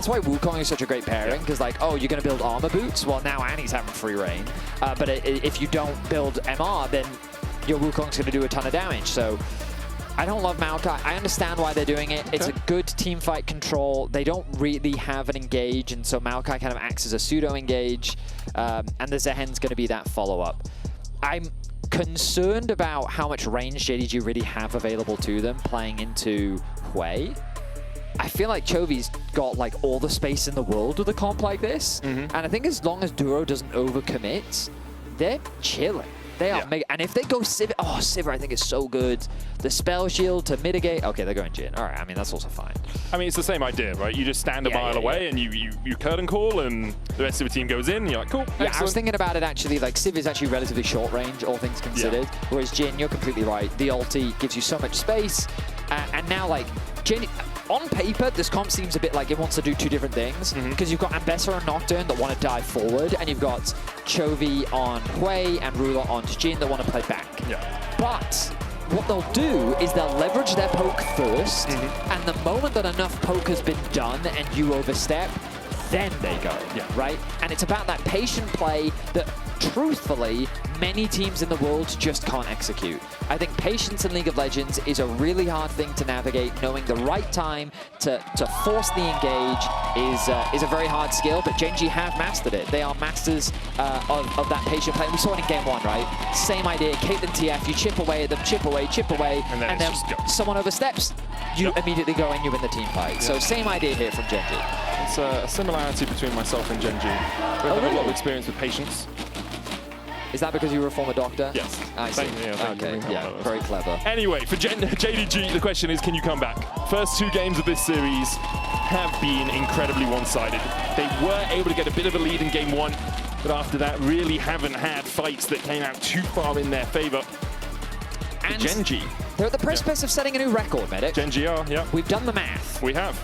That's why Wukong is such a great pairing, because like, oh, you're going to build armor boots? Well, now Annie's having free reign. But if you don't build MR, then your Wukong's going to do a ton of damage. So I don't love Maokai. I understand why they're doing it. Okay. It's a good team fight control. They don't really have an engage, and so Maokai kind of acts as a pseudo-engage. And the Zehen's going to be that follow-up. I'm concerned about how much range JDG really have available to them playing into Hui. I feel like Chovy's got like all the space in the world with a comp like this. And I think as long as Duro doesn't overcommit, they're chilling. They are mega. And if they go Sivir, oh, Sivir I think is so good. The spell shield to mitigate. Okay, they're going Jhin. All right, I mean, that's also fine. I mean, it's the same idea, right? You just stand a mile away and you curtain call and the rest of the team goes in and you're like, cool, excellent. I was thinking about it actually, like Sivir's actually relatively short range, all things considered. Whereas Jhin, you're completely right. The ulti gives you so much space. And now like, Jhin, on paper, this comp seems a bit like it wants to do two different things, because you've got Ambessa and Nocturne that want to dive forward, and you've got Chovy on Hui and Ruler on Jhin that want to play back. But what they'll do is they'll leverage their poke first, and the moment that enough poke has been done and you overstep, then they go, right? And it's about that patient play that, truthfully, many teams in the world just can't execute. I think patience in League of Legends is a really hard thing to navigate. Knowing the right time to force the engage is a very hard skill, but GENG have mastered it. They are masters of that patient play. And we saw it in game one, right? Same idea, Caitlyn TF, you chip away at them, chip away, and then someone oversteps, you immediately go and you win the team fight. So same idea here from GENG. It's a similarity between myself and GENG. We have a lot of experience with patience. Is that because you were a former doctor? Yes. I see. Okay, yeah, very clever. Anyway, for JDG, the question is, can you come back? First two games of this series have been incredibly one-sided. They were able to get a bit of a lead in game one, but after that really haven't had fights that came out too far in their favor. And GENG, they're at the precipice of setting a new record, Medic. GENG are, We've done the math. We have.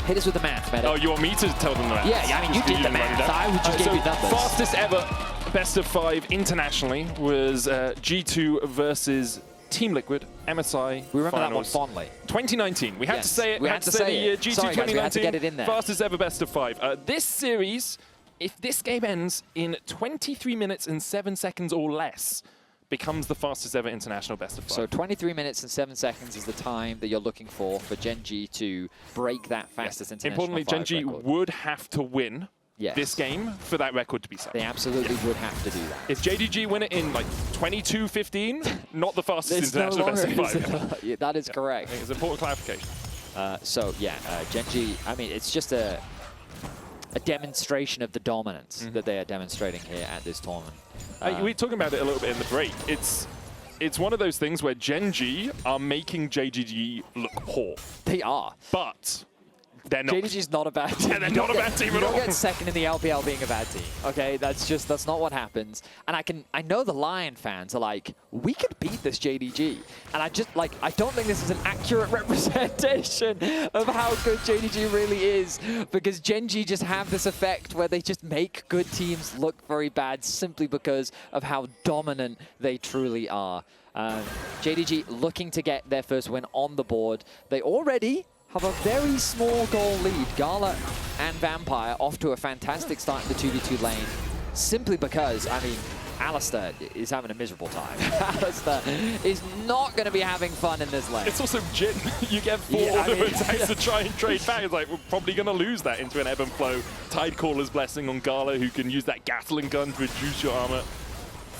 Hit us with the math, Medic. Oh, you want me to tell them the math? Yeah, I mean, you did the math. I would just give you numbers. Fastest ever best of 5 internationally was G2 versus Team Liquid, MSI. We remember finals. that one fondly. 2019. We had to say it. We had to say the year. it. G2 Sorry, 2019. guys, we had to get it in there. Fastest ever best of 5. This series, if this game ends in 23 minutes and 7 seconds or less, becomes the fastest ever international best of 5. So 23 minutes and 7 seconds is the time that you're looking for GENG to break that fastest international 5 Importantly, GENG record. would have to win this game for that record to be set. They absolutely would have to do that. If JDG win it in like 22-15, not the fastest international best of 5. That is correct. I think it's an important clarification. GENG, I mean, it's just a demonstration of the dominance that they are demonstrating here at this tournament. We were talking about it a little bit in the break. It's one of those things where GENG are making JDG look poor. They are. But they're not. JDG's not a bad team. Yeah, they're not a bad team at all. You don't get second in the LPL being a bad team. Okay, that's not what happens. And I know the Lion fans are like, we could beat this JDG. And I don't think this is an accurate representation of how good JDG really is, because GENG just have this effect where they just make good teams look very bad simply because of how dominant they truly are. JDG looking to get their first win on the board. They already have a very small goal lead. Gala and Vampire off to a fantastic start in the 2v2 lane, simply because, I mean, Alistair is having a miserable time. Alistair is not going to be having fun in this lane. It's also Jhin. You get 4 auto attacks to try and trade back. It's like, we're probably going to lose that into an ebb and flow. Tidecaller's blessing on Gala, who can use that Gatling gun to reduce your armor.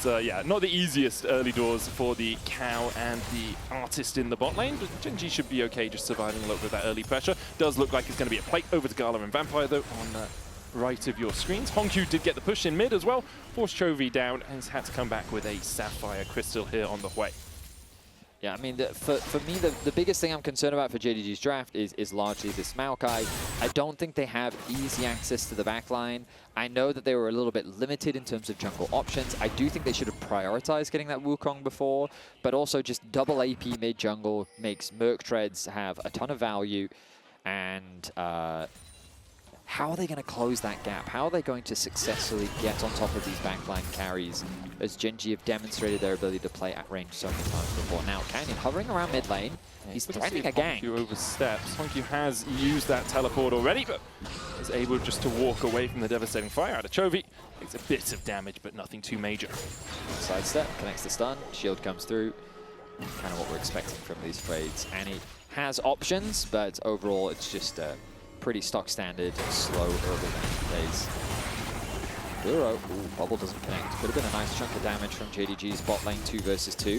Yeah, not the easiest early doors for the Cow and the Artist in the bot lane, but GENG should be okay just surviving a little bit of that early pressure. Does look like it's going to be a plate over to Gala and Vampire, though, on the right of your screens. Honku did get the push in mid as well, forced Chovy down, and has had to come back with a Sapphire Crystal here on the way. Yeah, I mean, for me, the biggest thing I'm concerned about for JDG's draft is largely this Maokai. I don't think they have easy access to the backline. I know that they were a little bit limited in terms of jungle options. I do think they should have prioritized getting that Wukong before, but also just double AP mid jungle makes Merc Treads have a ton of value. And how are they going to close that gap? How are they going to successfully get on top of these backline carries, as GENG have demonstrated their ability to play at range so many times before? Now, Canyon hovering around mid lane. He's threatening a gank. Honku oversteps. Honku has used that teleport already, but is able just to walk away from the devastating fire out of Chovy. Takes a bit of damage, but nothing too major. Sidestep, connects the stun, shield comes through. Kind of what we're expecting from these trades. Annie has options, but overall it's just a pretty stock standard, slow early phase. Duro, bubble doesn't connect. Could have been a nice chunk of damage from JDG's bot lane 2 versus 2.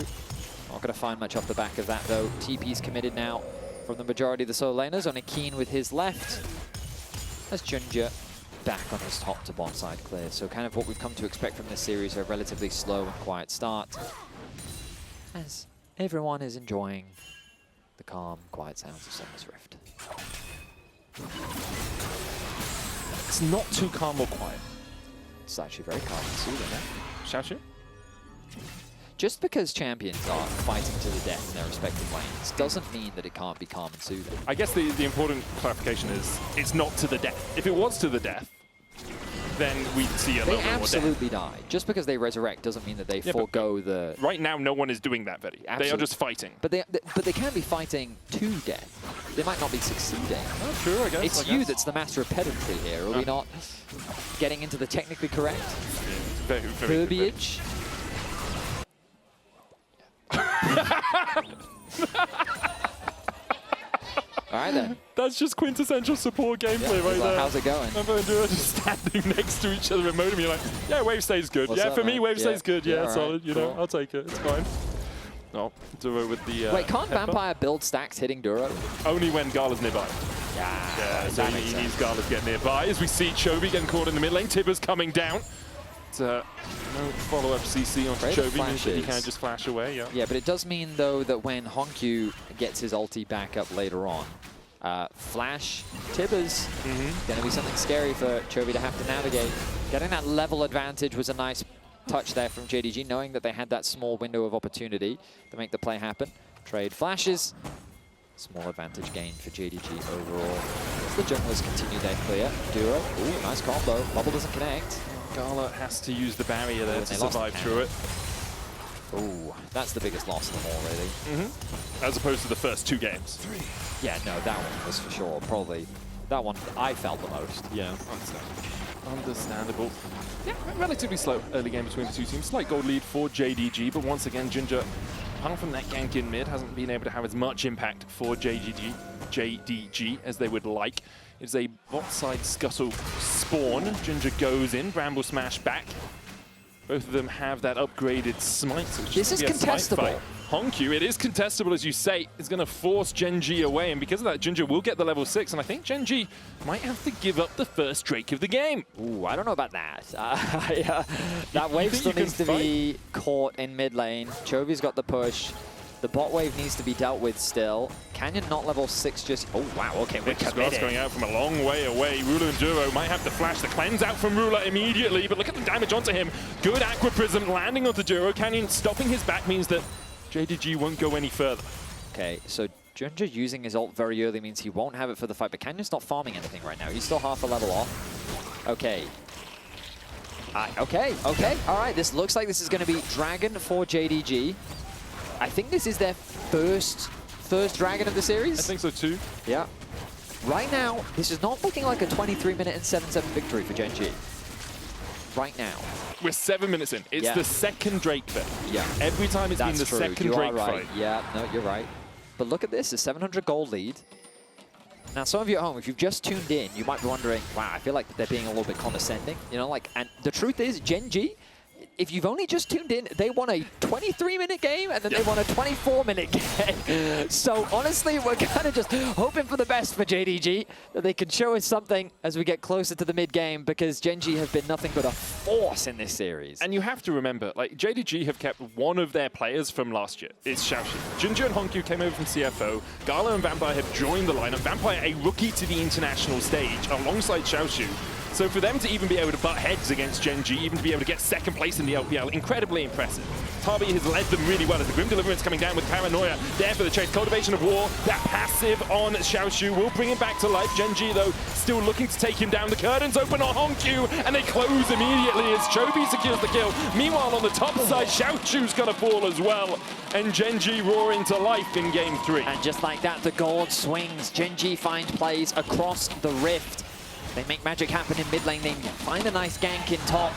Not going to find much off the back of that though. TP's committed now from the majority of the solo laners. Only Keen with his left. As Ginger back on his top to bot side clear. So kind of what we've come to expect from this series, a relatively slow and quiet start. As everyone is enjoying the calm, quiet sounds of Summer's Rift. It's not too calm or quiet. It's actually very calm and soothing, eh? Xiaoxu? Just because champions are fighting to the death in their respective lanes doesn't mean that it can't be calm and soothing. I guess the important clarification is it's not to the death. If it was to the death, then we'd see a little bit more death. They absolutely die. Just because they resurrect doesn't mean that they forego the... Right now, no one is doing that, Vetti. They are just fighting. But they can be fighting to death. They might not be succeeding. Oh, true, I guess. It's you that's the master of pedantry here. Are we not getting into the technically correct verbiage? All right then. That's just quintessential support gameplay right there. How's it going? Remember Duro just standing next to each other at modem. You're like, yeah, wave stays good. What's yeah, up, for me, man? wave stays good. Yeah, solid. Right, you know, I'll take it. It's fine. No, Duro with the. Wait, can't Vampire build stacks hitting Duro? Only when Gala's nearby. Yeah, so he needs Gala to get nearby. As we see Chovy getting caught in the mid lane. Tibbers coming down. No follow-up CC onto Chovy means that he can just flash away. Yeah, but it does mean though that when Honkyu gets his ulti back up later on, Flash, Tibbers, going to be something scary for Chovy to have to navigate. Getting that level advantage was a nice touch there from JDG, knowing that they had that small window of opportunity to make the play happen. Trade flashes. Small advantage gain for JDG overall. As the junglers continue their clear. Duro, ooh, nice combo. Bubble doesn't connect. Gala has to use the barrier there to survive through it. Ooh, that's the biggest loss of them all, really. As opposed to the first 2 games. Yeah, no, that one was for sure. Probably that one I felt the most. Yeah, understandable. Yeah, relatively slow early game between the two teams. Slight gold lead for JDG, but once again, Ginger, apart from that gank in mid, hasn't been able to have as much impact for JDG as they would like. It's a bot side scuttle spawn. Ginger goes in, Bramble Smash back. Both of them have that upgraded smite. So this is contestable. Honkyu, it is contestable, as you say, is going to force GENG away, and because of that, Ginger will get the level 6, and I think GENG might have to give up the first Drake of the game. Ooh, I don't know about that. That wave still needs to be caught in mid lane. Chovy's got the push. The bot wave needs to be dealt with still. Canyon not level 6 just... Oh, wow, okay, we're committed. Going out from a long way away. Ruler and Duro might have to flash the cleanse out from Ruler immediately, but look at the damage onto him. Good Aqua Prism landing onto Duro. Canyon stopping his back means that JDG won't go any further. Okay, so Ginger using his ult very early means he won't have it for the fight, but Canyon's not farming anything right now. He's still half a level off. Okay. Okay. All right, this looks like this is going to be Dragon for JDG. I think this is their first Dragon of the series. I think so too. Yeah. Right now, this is not looking like a 23-minute and 7-7 victory for GENG. Right now. We're 7 minutes in. It's the second Drake fight. Yeah. Every time it's been the second Drake fight. Yeah, no, you're right. But look at this, a 700 gold lead. Now, some of you at home, if you've just tuned in, you might be wondering, wow, I feel like they're being a little bit condescending. You know, like, and the truth is, GENG, if you've only just tuned in, they won a 23-minute game, and then they won a 24-minute game. So, honestly, we're kind of just hoping for the best for JDG, that they can show us something as we get closer to the mid-game, because GENG have been nothing but a force in this series. And you have to remember, like, JDG have kept one of their players from last year. It's Xiaoxu. Ginger and Honkyu came over from CFO. Gala and Vampire have joined the lineup. Vampire, a rookie to the international stage, alongside Xiaoxu. So for them to even be able to butt heads against GENG, even to be able to get second place in the LPL, incredibly impressive. Tabi has led them really well as the Grim Deliverance coming down with Paranoia there for the chase. Cultivation of War, that passive on Xiaoxu will bring him back to life. GENG, though, still looking to take him down. The curtains open on Honkyu, and they close immediately as Chovy secures the kill. Meanwhile, on the top side, Xiaoxu's got a fall as well. And GENG roaring to life in game 3. And just like that, the gold swings. GENG find plays across the rift. They make magic happen in mid lane. They find a nice gank in top.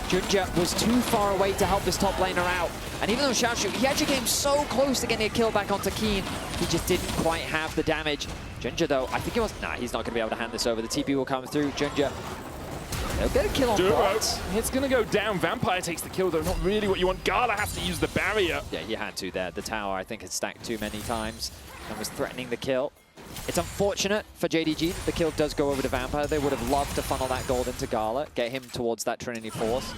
Junja was too far away to help his top laner out. And even though Xiaoshu, he actually came so close to getting a kill back onto Keen, he just didn't quite have the damage. Junja, though, I think he was... Nah, he's not going to be able to hand this over. The TP will come through. Junja, they'll get a kill on bot. It's going to go down. Vampire takes the kill, though. Not really what you want. Gala has to use the barrier. Yeah, he had to there. The tower, I think, had stacked too many times and was threatening the kill. It's unfortunate for JDG that the kill does go over to Vampire. They would have loved to funnel that gold into Gala, get him towards that Trinity Force.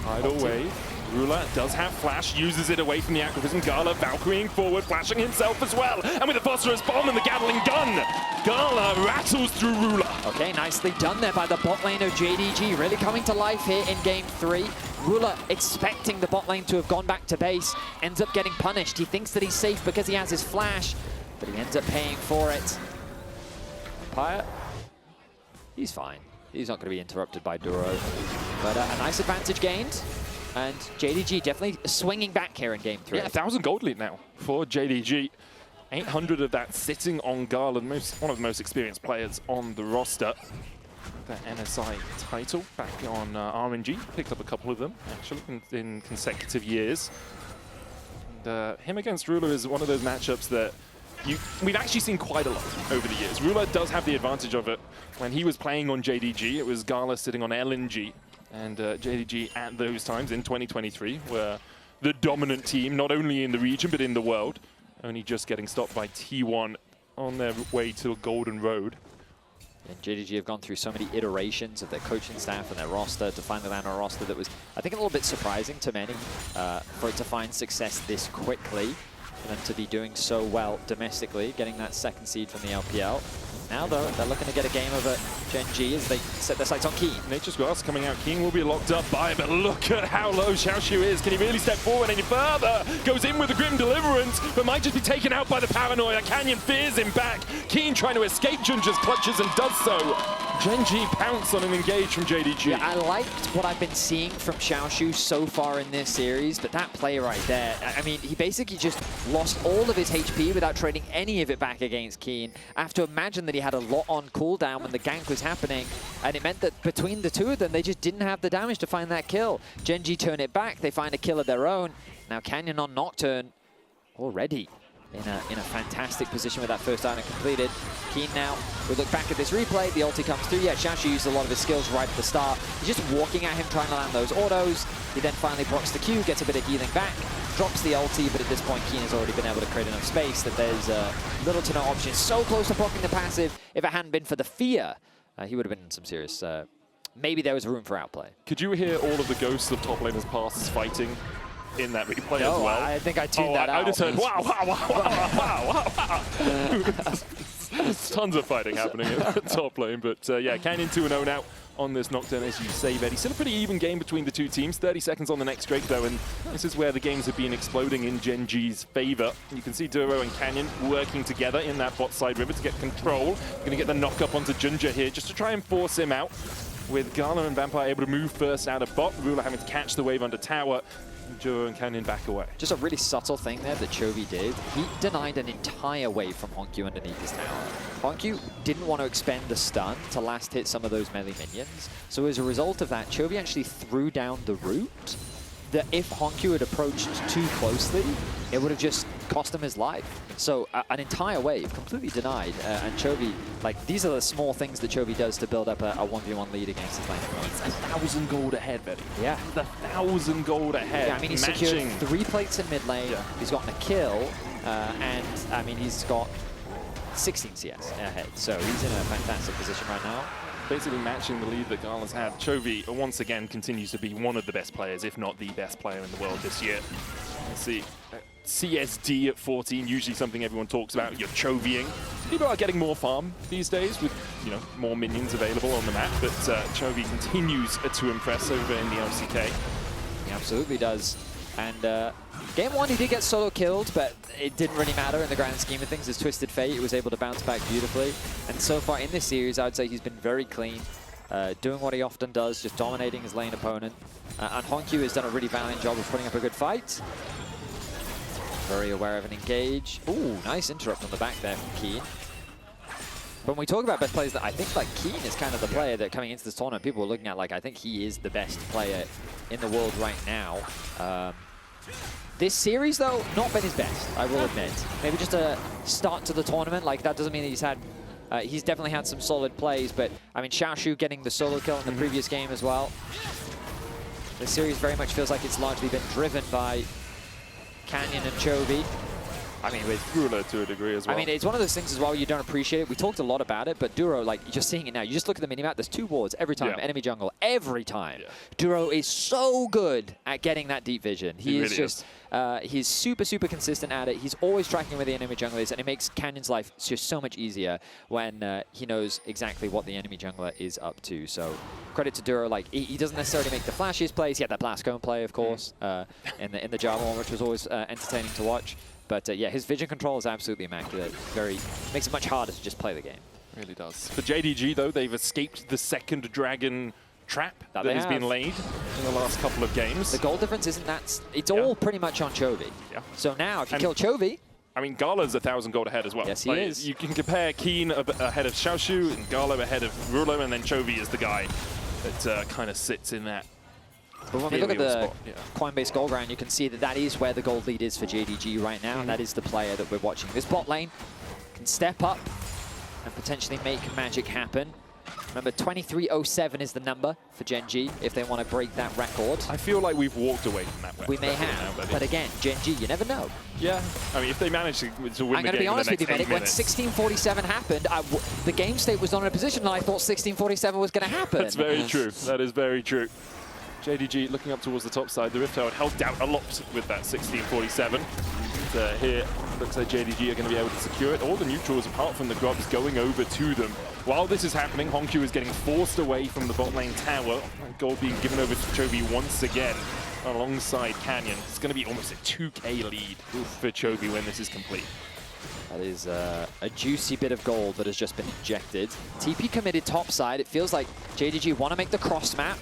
Either way, Rula does have flash, uses it away from the activism. Gala Valkyrieing forward, flashing himself as well. And with the phosphorus bomb and the Gatling gun, Gala rattles through Rula. Okay, nicely done there by the bot lane of JDG. Really coming to life here in game 3. Rula expecting the bot lane to have gone back to base, ends up getting punished. He thinks that he's safe because he has his flash, but he ends up paying for it. Vampire, he's fine. He's not going to be interrupted by Duro. But a nice advantage gained. And JDG definitely swinging back here in game 3. Yeah, 1,000 gold lead now for JDG. 800 of that sitting on Garland, one of the most experienced players on the roster. That NSI title back on RNG. Picked up a couple of them, actually, in consecutive years. And him against Rula is one of those matchups that we've actually seen quite a lot over the years. Rula does have the advantage of it. When he was playing on JDG, it was Gala sitting on LNG. And JDG at those times in 2023 were the dominant team, not only in the region, but in the world. Only just getting stopped by T1 on their way to Golden Road. And JDG have gone through so many iterations of their coaching staff and their roster to finally land a roster that was, I think, a little bit surprising to many for it to find success this quickly. For them to be doing so well domestically, getting that 2nd seed from the LPL. Now, though, they're looking to get a game of a GENG as they set their sights on Keen. Nature's Grass coming out. Keen will be locked up by, but look at how low Xiaoshu is. Can he really step forward any further? Goes in with a Grim Deliverance, but might just be taken out by the Paranoia. Canyon fears him back. Keen trying to escape Junja's clutches and does so. GENG pounce on an engage from JDG. Yeah, I liked what I've been seeing from Xiaoshu so far in this series, but that play right there, I mean, he basically just lost all of his HP without trading any of it back against Keen. I have to imagine that he had a lot on cooldown when the gank was happening, and it meant that between the two of them, they just didn't have the damage to find that kill. GENG turn it back, they find a kill of their own. Now Canyon on Nocturne already in a fantastic position with that first item completed. Keen now, we look back at this replay, the ulti comes through. Yeah, Xiaoshu used a lot of his skills right at the start. He's just walking at him, trying to land those autos. He then finally blocks the Q, gets a bit of healing back, drops the ulti, but at this point, Keen has already been able to create enough space that there's little to no option. So close to blocking the passive. If it hadn't been for the fear, he would have been in some serious... maybe there was room for outplay. Could you hear all of the ghosts of top laners passes fighting in that replay as well? I think I tuned that out. I just heard, wow, wow, wow, wow, wow, wow. Tons of fighting happening in the top lane, but yeah, Canyon 2-0 now on this Nocturne, as you say, Betty. Still a pretty even game between the two teams. 30 seconds on the next Drake, though, and this is where the games have been exploding in GENG's favor. You can see Duro and Canyon working together in that bot side river to get control. Going to get the knock up onto Junja here just to try and force him out. With Gala and Vampire able to move first out of bot, Rula having to catch the wave under tower. Duro and Canyon back away. Just a really subtle thing there that Chovy did. He denied an entire wave from Honkyu underneath his tower. Honkyu didn't want to expend the stun to last hit some of those melee minions. So as a result of that, Chovy actually threw down the root that if Honkyu had approached too closely, it would have just cost him his life. So an entire wave completely denied. And Chovy, like, these are the small things that Chovy does to build up a 1v1 lead against his lane opponents. 1,000 gold ahead, Betty. Yeah. 1,000 gold ahead. Yeah, I mean, he's secured 3 plates in mid lane. Yeah. He's gotten a kill. And, I mean, he's got 16 CS ahead. So he's in a fantastic position right now. Basically matching the lead that Gala's had. Chovy, once again, continues to be one of the best players, if not the best player in the world this year. Let's see. CSD at 14, usually something everyone talks about. You're Chovying. People are getting more farm these days with, you know, more minions available on the map, but Chovy continues to impress over in the LCK. He absolutely does. And game 1, he did get solo killed, but it didn't really matter in the grand scheme of things. His Twisted Fate, he was able to bounce back beautifully. And so far in this series, I would say he's been very clean, doing what he often does, just dominating his lane opponent. And Honkyu has done a really valiant job of putting up a good fight. Very aware of an engage. Ooh, nice interrupt on the back there from Keen. When we talk about best players, I think like Keen is kind of the player that coming into this tournament, people are looking at like, I think he is the best player in the world right now. This series, though, not been his best, I will admit. Maybe just a start to the tournament. Like, that doesn't mean that he's had... he's definitely had some solid plays, but, I mean, Xiaoshu getting the solo kill in the previous game as well. This series very much feels like it's largely been driven by Canyon and Chovy. I mean, with Ruler to a degree as well. I mean, it's one of those things as well, you don't appreciate it. We talked a lot about it, but Duro, like, you're seeing it now. You just look at the minimap, there's 2 wards every time, enemy jungle, every time. Duro is so good at getting that deep vision. He is really just, he's super, super consistent at it. He's always tracking where the enemy jungle is, and it makes Canyon's life just so much easier when he knows exactly what the enemy jungler is up to. So credit to Duro, like, he doesn't necessarily make the flashiest plays. He had that blast cone play, of course, in the Java one, which was always entertaining to watch. But yeah, his vision control is absolutely immaculate. Makes it much harder to just play the game. Really does. For JDG, though, they've escaped the second dragon trap that has been laid in the last couple of games. The goal difference isn't that... It's all pretty much on Chovy. So now, if you kill Chovy... I mean, Gala's 1,000 gold ahead as well. Yes, he is. You can compare Keen ahead of Xiaoshu, and Gala ahead of Ruler, and then Chovy is the guy that kind of sits in that. But when we look at the Coinbase gold round, you can see that that is where the gold lead is for JDG right now, and that is the player that we're watching. This bot lane can step up and potentially make magic happen. Remember, 2307 is the number for GENG if they want to break that record. I feel like we've walked away from that. We may have, but again, GENG, you never know. Yeah, I mean, if they manage to win the game I'm going to be honest with you, Medic, when 1647 happened, the game state was not in a position, and I thought 1647 was going to happen. That's very true. That is very true. JDG looking up towards the top side. The Rift Tower held out a lot with that 1647. Here, looks like JDG are going to be able to secure it. All the neutrals, apart from the grubs, going over to them. While this is happening, Honkyu is getting forced away from the bot lane tower. Gold being given over to Chovy once again, alongside Canyon. It's going to be almost a 2K lead for Chovy when this is complete. That is a juicy bit of gold that has just been injected. TP committed top side. It feels like JDG want to make the cross map.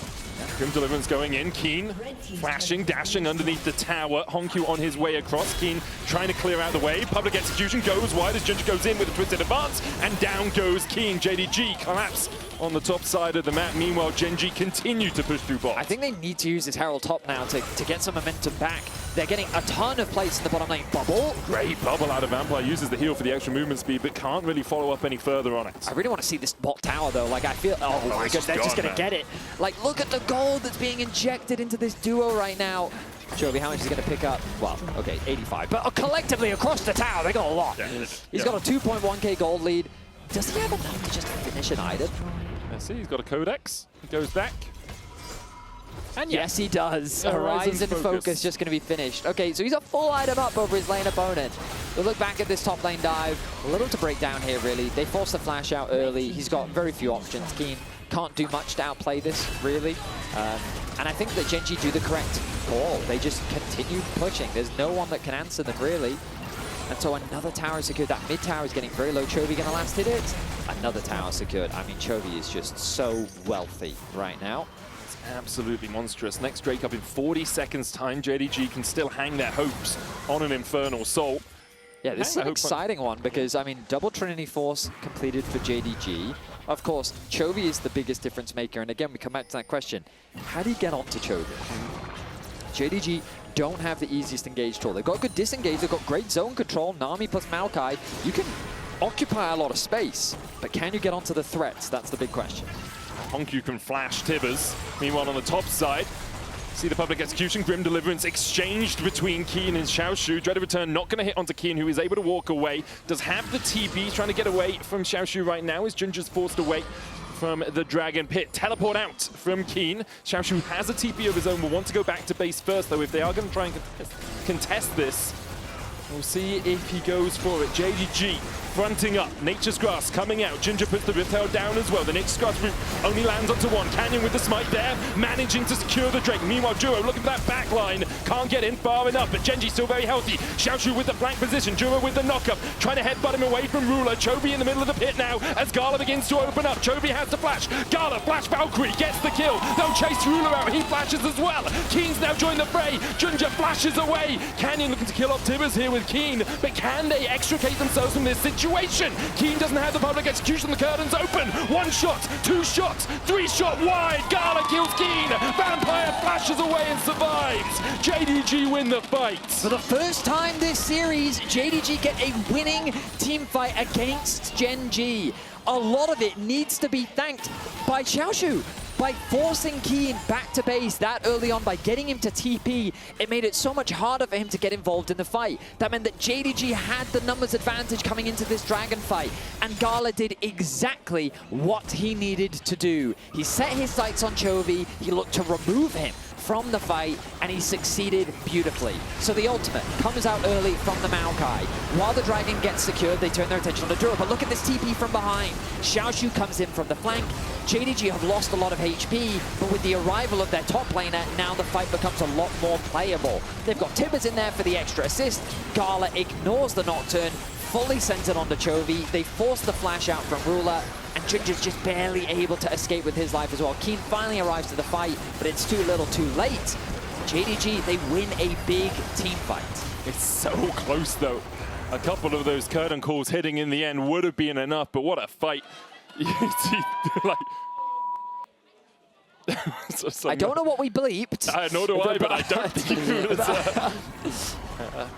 Grim Deliverance going in. Keen flashing, dashing underneath the tower. Honkyu on his way across. Keen trying to clear out the way. Public execution goes wide as GENG goes in with a twisted advance. And down goes Keen. JDG collapse on the top side of the map. Meanwhile, GENG continue to push through bot. I think they need to use this Herald top now to get some momentum back. They're getting a ton of plays in the bottom lane. Bubble. Great bubble out of Vampire. Uses the heal for the extra movement speed, but can't really follow up any further on it. I really want to see this bot tower, though. Like, I feel... Oh, my God, they're just going to get it. Like, look at the gold that's being injected into this duo right now. Chovy, how much is he going to pick up? Well, okay, 85. But collectively, across the tower, they got a lot. He's got a 2.1k gold lead. Does he have enough to just finish an item? Let's see, he's got a Codex. He goes back. And yes, he does. Horizon Focus just going to be finished. Okay, so he's a full item up over his lane opponent. We'll look back at this top lane dive. A little to break down here, really. They force the flash out early. He's got very few options. Keen can't do much to outplay this, really. And I think that GENG do the correct call. They just continue pushing. There's no one that can answer them, really. And so another tower secured. That mid tower is getting very low. Chovy going to last hit it. Another tower secured. I mean, Chovy is just so wealthy right now. Absolutely monstrous. Next Drake up in 40 seconds time. JDG can still hang their hopes on an Infernal Soul. Yeah, this is an exciting one because, I mean, double Trinity Force completed for JDG. Of course, Chovy is the biggest difference maker. And again, we come back to that question. How do you get onto Chovy? JDG don't have the easiest engage tool. They've got good disengage. They've got great zone control. Nami plus Maokai. You can occupy a lot of space, but can you get onto the threats? That's the big question. Honkyu can flash Tibbers. Meanwhile, on the top side, see the public execution. Grim Deliverance exchanged between Keen and Xiaoshu. Dreaded Return not going to hit onto Keen, who is able to walk away. Does have the TP, trying to get away from Xiaoshu right now as Ginger's forced away from the Dragon Pit. Teleport out from Keen. Xiaoshu has a TP of his own. Will want to go back to base first, though. If they are going to try and contest this, we'll see if he goes for it. JDG fronting up. Nature's Grass coming out. Ginger puts the Rift Tail down as well. The Nature's Grass route only lands onto one. Canyon with the smite there, managing to secure the Drake. Meanwhile, Juro looking for that back line. Can't get in far enough, but GENG still very healthy. Xiaoshu with the flank position. Juro with the knockup, trying to headbutt him away from Ruler. Chovy in the middle of the pit now as Gala begins to open up. Chovy has the flash. Gala, flash Valkyrie, gets the kill. They'll chase Ruler out. He flashes as well. Keen's now joined the fray. Ginger flashes away. Canyon looking to kill off Tibbers here with with Keen, but can they extricate themselves from this situation? Keen doesn't have the public execution, the curtain's open. 1 shot, 2 shots, 3 shot wide. Gala kills Keen. Vampire flashes away and survives. JDG win the fight. For the first time this series, JDG get a winning team fight against GENG. A lot of it needs to be thanked by Xiaoshu. By forcing Keen back to base that early on, by getting him to TP, it made it so much harder for him to get involved in the fight. That meant that JDG had the numbers advantage coming into this Dragon fight, and Gala did exactly what he needed to do. He set his sights on Chovy, he looked to remove him from the fight, and he succeeded beautifully. So the ultimate comes out early from the Maokai. While the Dragon gets secured, they turn their attention on Duro, but look at this TP from behind. Xiaoshu comes in from the flank. JDG have lost a lot of HP, but with the arrival of their top laner, now the fight becomes a lot more playable. They've got Tibbers in there for the extra assist. Gala ignores the Nocturne, fully centered onto Chovy. They force the flash out from Ruler, and Ginger's just barely able to escape with his life as well. Keen finally arrives to the fight, but it's too little too late. JDG, they win a big team fight. It's so close though. A couple of those curtain calls hitting in the end would have been enough, but what a fight. Like, I don't know what we bleeped. Nor do I, but I don't think it was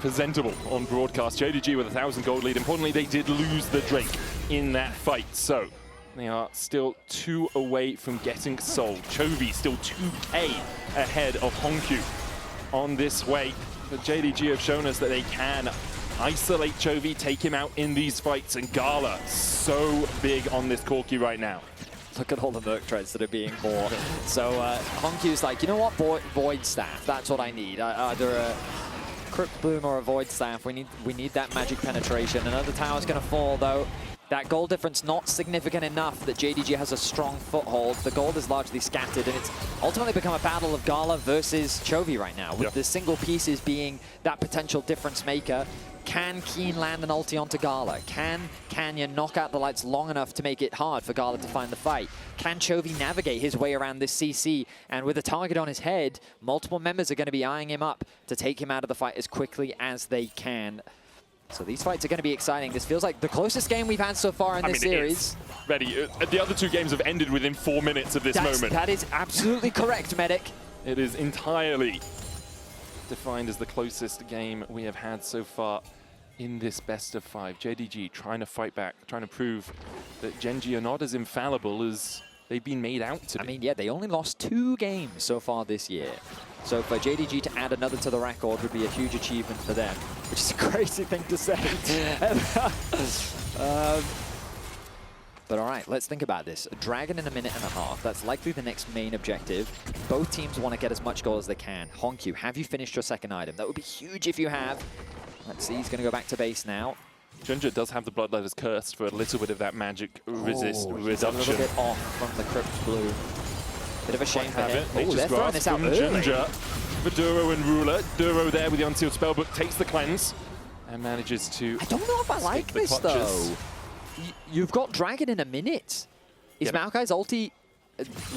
presentable on broadcast. JDG with a 1,000 gold lead. Importantly, they did lose the Drake in that fight, so they are still 2 away from getting sold. Chovy still 2k ahead of Honkyu on this way. But JDG have shown us that they can isolate Chovy, take him out in these fights, and Gala so big on this Corki right now. Look at all the Merc treads that are being bought. So Honkyu's like, you know what, Void Staff, that's what I need. Either a Crypt Bloom or a Void Staff. We need that magic penetration. Another tower's gonna fall though. That gold difference not significant enough that JDG has a strong foothold. The gold is largely scattered, and it's ultimately become a battle of Gala versus Chovy right now, with the single pieces being that potential difference maker. Can Keen land an ulti onto Gala? Can Canyon knock out the lights long enough to make it hard for Gala to find the fight? Can Chovy navigate his way around this CC? And with a target on his head, multiple members are going to be eyeing him up to take him out of the fight as quickly as they can. So these fights are going to be exciting. This feels like the closest game we've had so far in this series. Ready. The other 2 games have ended within 4 minutes of this moment. That is absolutely correct, Medic. It is entirely defined as the closest game we have had so far in this best of 5. JDG trying to fight back, trying to prove that GENG are not as infallible as they've been made out to be. I mean, yeah, they only lost 2 games so far this year. So for JDG to add another to the record would be a huge achievement for them, which is a crazy thing to say. But all right, let's think about this. A Dragon in a minute and a half. That's likely the next main objective. Both teams want to get as much gold as they can. Honkyu, have you finished your second item? That would be huge if you have. Let's see, he's going to go back to base now. Ginger does have the Bloodletters cursed for a little bit of that magic reduction. A little bit off from the Crypt Blue. Bit of a shame for him. They just throwing this out early. Ginger for Duro and Ruler. Duro there with the Unsealed Spellbook takes the cleanse and manages to... I don't know if I like this, though. You've got Dragon in a minute. Is Maokai's ulti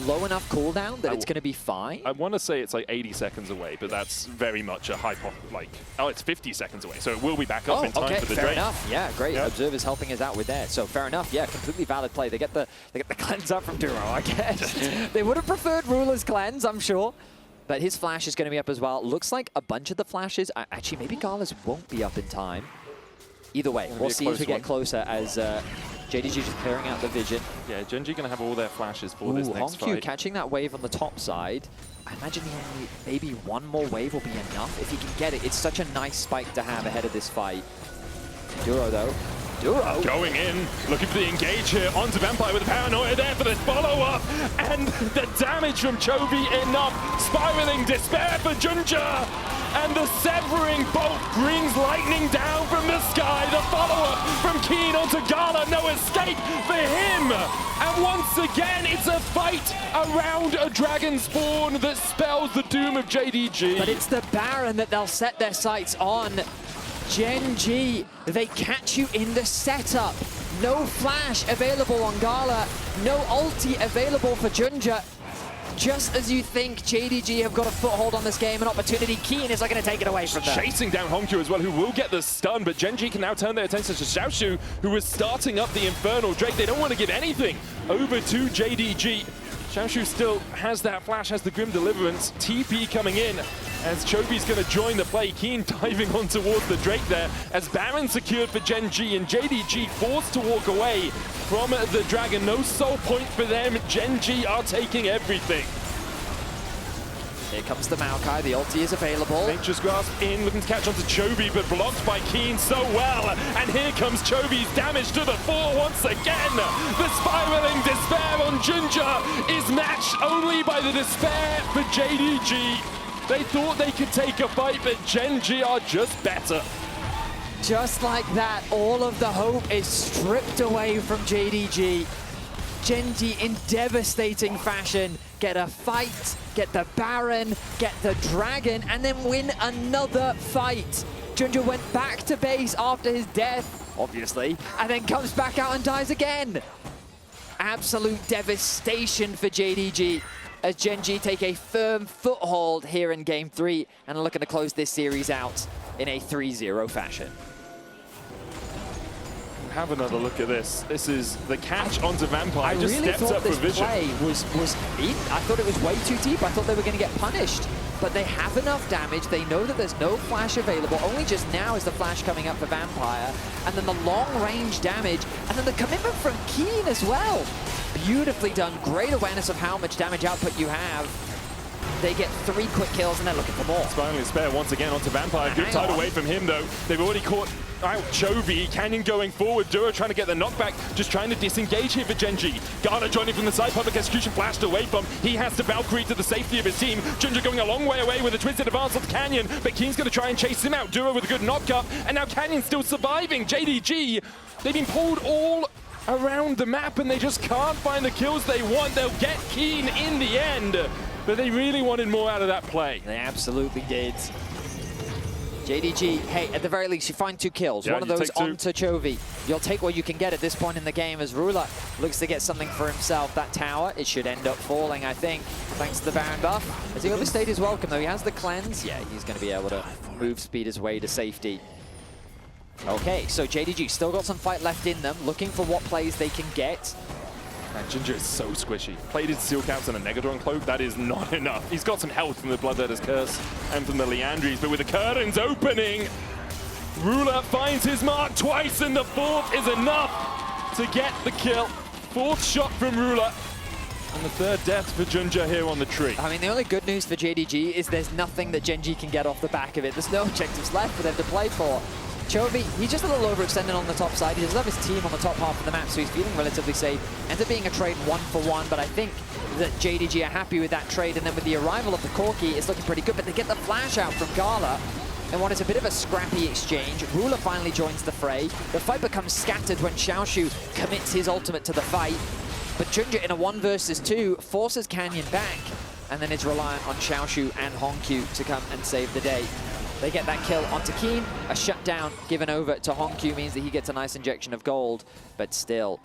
low enough cooldown that it's going to be fine? I want to say it's like 80 seconds away, but that's very much a high pop, like, oh, it's 50 seconds away, so it will be back up in time for the fair Drake. Enough. Yeah, great. Observer's helping us out with that. So fair enough. Yeah, completely valid play. They get the cleanse up from Duro, I guess. They would have preferred Ruler's cleanse, I'm sure. But his flash is going to be up as well. Looks like a bunch of the flashes, actually maybe Gala's won't be up in time. Either way, we'll see as we get closer as JDG just clearing out the vision. Yeah, GENG going to have all their flashes for this next Honkyu fight. catching that wave on the top side. I imagine maybe one more wave will be enough if he can get it. It's such a nice spike to have ahead of this fight. Duro, though. Duro going in, looking for the engage here onto Vampire with the Paranoia there for this follow-up. And the damage from Chovy enough. Spiraling despair for Ginger. And the severing bolt brings lightning down from the sky. The follow-up from Keen onto Gala. No escape for him. And once again, it's a fight around a dragon spawn that spells the doom of JDG. But it's the Baron that they'll set their sights on. GENG, they catch you in the setup. No flash available on Gala. No ulti available for Ginger. just as you think JDG have got a foothold on this game, an opportunity, Keen is going to take it away from them. Chasing down Hongkyu as well, who will get the stun, but GENG can now turn their attention to Xiaoshu, who was starting up the Infernal Drake. They don't want to give anything over to JDG. Xiaoshu still has that flash, has the Grim Deliverance. TP coming in as Chovy's going to join the play. Keen diving on towards the Drake there as Baron secured for GENG and JDG forced to walk away from the Dragon. No soul point for them. GENG are taking everything. Here comes the Maokai, the ulti is available. Nature's Grasp in, looking to catch onto Chovy, but blocked by Keen so well. And here comes Chovy's damage to the fore once again. The spiraling despair on Ginger is matched only by the despair for JDG. They thought they could take a fight, but GENG are just better. Just like that, all of the hope is stripped away from JDG. GENG in devastating fashion get a fight, get the Baron, get the Dragon, and then win another fight. Ginger went back to base after his death, obviously, and then comes back out and dies again. Absolute devastation for JDG as GENG take a firm foothold here in Game 3 and are looking to close this series out in a 3-0 fashion. Have another look at this. This is the catch onto Vampire. I Just really stepped thought up this for vision. play was deep. I thought it was way too deep. I thought they were going to get punished. But they have enough damage. They know that there's no flash available. Only just now is the flash coming up for Vampire. And then the long-range damage. And then the commitment from Keen as well. Beautifully done. Great awareness of how much damage output you have. They get 3 quick kills and they're looking for more. Spiraling Spare once again onto Vampire. Good tide away from him though. They've already caught out Chovy. Canyon going forward. Duro trying to get the knockback. Just trying to disengage here for GENG. Garner joining from the side. Public Execution flashed away from. He has to Valkyrie to the safety of his team. Ginger going a long way away with a twisted advance on Canyon. But Keen's going to try and chase him out. Duro with a good knock-up. And now Canyon's still surviving. JDG, they've been pulled all around the map and they just can't find the kills they want. They'll get Keen in the end. But they really wanted more out of that play. They absolutely did. JDG, hey, at the very least, you find 2 kills. Yeah, one of those onto Chovy. You'll take what you can get at this point in the game as Rula looks to get something for himself. That tower, it should end up falling, I think, thanks to the Baron buff. Has he overstayed his welcome, though? He has the cleanse. Yeah, he's going to be able to move speed his way to safety. Okay, so JDG still got some fight left in them, looking for what plays they can get. Man, Ginger is so squishy. Plated Seal Caps and a Negatron Cloak, that is not enough. He's got some health from the Bloodletter's Curse and from the Leandries, but with the curtains opening, Ruler finds his mark twice, and the 4th is enough to get the kill. 4th shot from Ruler, and the 3rd death for Ginger here on the tree. I mean, the only good news for JDG is there's nothing that GENG can get off the back of it. There's no objectives left for them to play for. Chovy, he's just a little overextended on the top side. He does have his team on the top half of the map, so he's feeling relatively safe. Ends up being a trade 1-for-1, but I think that JDG are happy with that trade, and then with the arrival of the Corki, it's looking pretty good, but they get the flash out from Gala, and when it's a bit of a scrappy exchange, Ruler finally joins the fray. The fight becomes scattered when Xiaoshu commits his ultimate to the fight, but Ginger in a 1 versus 2 forces Canyon back, and then is reliant on Xiaoshu and Hongkyu to come and save the day. They get that kill onto Keen. A shutdown given over to Hongkyu means that he gets a nice injection of gold, but still,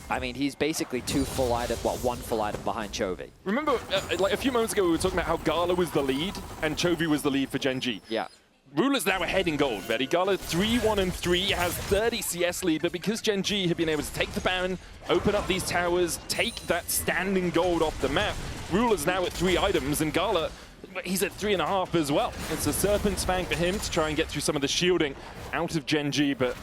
I mean, he's basically 2 full item, well, 1 full item behind Chovy. Remember, like a few moments ago, we were talking about how Gala was the lead and Chovy was the lead for GENG. Yeah. Ruler's now ahead in gold, Betty. Gala 3-1-3, has 30 CS lead, but because GENG have been able to take the Baron, open up these towers, take that standing gold off the map, Ruler's now at 3 items, and Gala, he's at 3.5 as well. It's a Serpent's Fang for him to try and get through some of the shielding out of GENG, but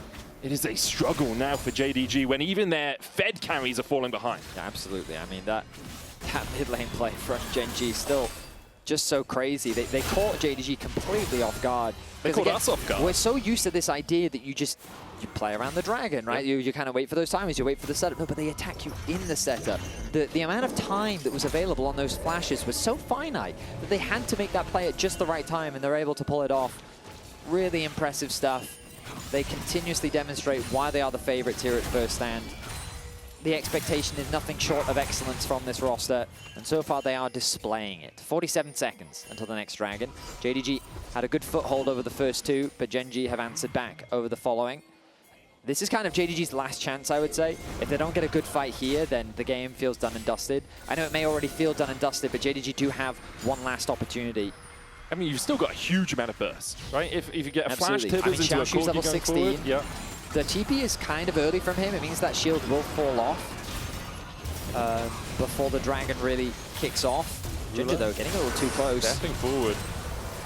it is a struggle now for JDG when even their Fed carries are falling behind. Yeah, absolutely. I mean, that mid lane play from GENG is still just so crazy. They caught JDG completely off guard. They caught us off guard. We're so used to this idea that you play around the dragon, right? Yep. You kind of wait for those timings, you wait for the setup. No, but they attack you in the setup. The amount of time that was available on those flashes was so finite that they had to make that play at just the right time, and they're able to pull it off. Really impressive stuff. They continuously demonstrate why they are the favorites here at first stand. The expectation is nothing short of excellence from this roster, and so far they are displaying it. 47 seconds until the next dragon. JDG had a good foothold over the first 2, but GENG have answered back over the following. This is kind of JDG's last chance, I would say. If they don't get a good fight here, then the game feels done and dusted. I know it may already feel done and dusted, but JDG do have one last opportunity. I mean, you've still got a huge amount of burst, right? If you get a Absolutely. flash tibbers into a Xiaoshu's level 16. Forward, yeah. The TP is kind of early from him. It means that shield will fall off before the dragon really kicks off. Ginger, though, getting a little too close. Stepping forward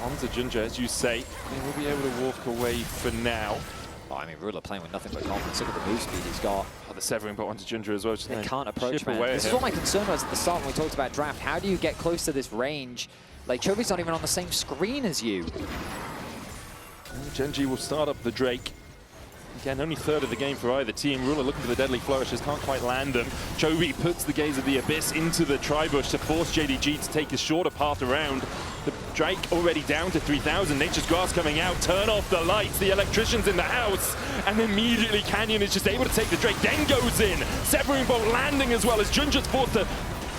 onto Ginger, as you say. He will be able to walk away for now. Oh, I mean, Ruler playing with nothing but confidence. Look at the move speed he's got. Oh, the severing bot onto Ginger as well. They can't approach, man. This is what my concern was at the start when we talked about draft. How do you get close to this range? Like, Chobi's not even on the same screen as you. Genji will start up the Drake. Again, only third of the game for either team. Ruler looking for the deadly flourishes, can't quite land them. Chobi puts the Gaze of the Abyss into the Tribush to force JDG to take the shorter path around. The Drake already down to 3,000. Nature's Grass coming out. Turn off the lights. The electrician's in the house. And immediately Canyon is just able to take the Drake. Then goes in. Severing Bolt landing as well as Junja's forced to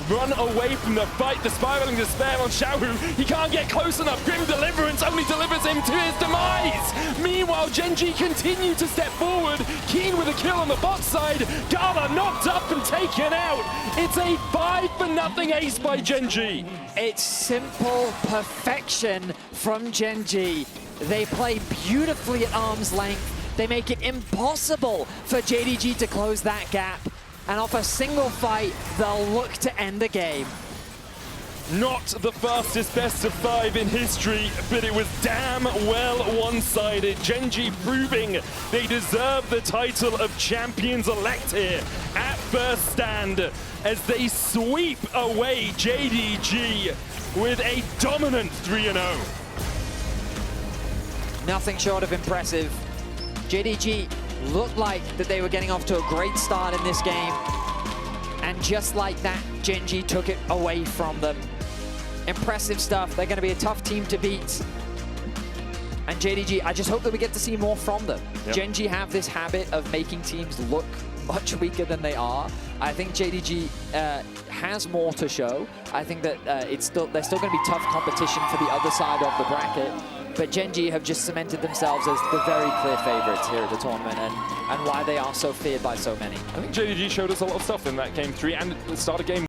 run away from the fight. The spiraling despair on Xiaohu. He can't get close enough. Grim Deliverance only delivers him to his demise. Meanwhile, Genji continue to step forward. Keen with a kill on the bot side. Gala knocked up and taken out. It's a 5-0 ace by Genji. It's simple perfection from Genji. They play beautifully at arm's length. They make it impossible for JDG to close that gap. And off a single fight, they'll look to end the game. Not the fastest best of 5 in history, but it was damn well one-sided. Genji proving they deserve the title of champions-elect here at first stand as they sweep away JDG with a dominant 3-0. Nothing short of impressive. JDG looked like that they were getting off to a great start in this game. And just like that, Genji took it away from them. Impressive stuff. They're going to be a tough team to beat. And JDG, I just hope that we get to see more from them. Yep. Genji have this habit of making teams look much weaker than they are. I think JDG has more to show. I think that they're still going to be tough competition for the other side of the bracket. But Genji have just cemented themselves as the very clear favorites here at the tournament and why they are so feared by so many. I think JDG showed us a lot of stuff in that game 3 and the start of game